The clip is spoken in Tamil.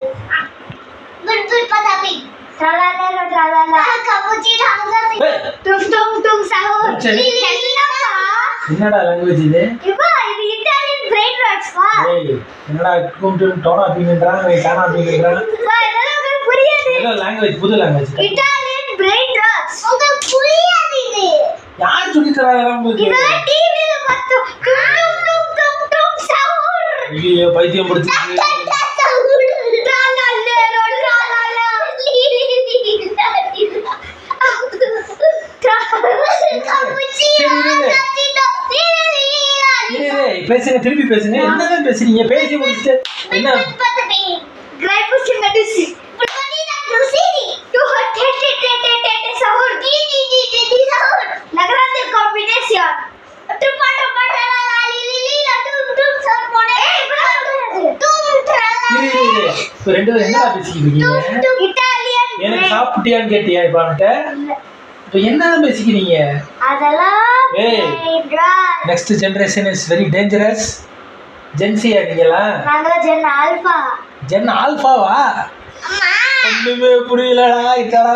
बुलबुल पता भी ट्राला ट्राला कबूची ढंगा तुम तुम तुम साहब என்னடா லாங்குவேஜ் இது? இப்போ இது இட்டாலியன் பிரெயின் ராட்ஸ் வா. ஏய் என்னடா கும் டும் டோனா பீங்கறான் வே கானா பீங்கறான். வா இதெல்லாம் உங்களுக்கு புரியாது. ஏதோ லாங்குவேஜ் புது லாங்குவேஜ். Italian brain rods. உங்களுக்கு புரியாது இது. யார் சொல்லி தராங்க உங்களுக்கு? இது டிவில பார்த்தோம். டும் டும் டும் டும் சவுண்ட். ஐயோ பைத்தியம் பிடிச்சிருக்கு. பேசுங்க திருப்பி பேசுங்க என்னங்க பேசுறீங்க பேசி முடிச்சிட்டு என்ன ग्रेपुसी मेडिसी पुटनी ना दूसरी तो टे टे टे टे टे टे sound D D D D D sound लग रहा है कॉम्बिनेशन टुपा टुपा ला ली ली ली टुम टुम सब मोने तुम ट्राला இப்போ ரெண்டு பேரும் என்ன பேசிக்கிட்டு இருக்கீங்க? இட்டாலியன் எனக்கு சாப்பிட்டியான்னு கேட்டியா இப்போ அவன்கிட்ட? இப்போ என்ன பேசிக்கிறீங்க? அதெல்லாம் next generation is very dangerous. ஜென்சியா நீங்களா? நாங்க ஜென் ஆல்பா. ஜென் ஆல்பாவா? அம்மா ஒண்ணுமே புரியலடா இதடா.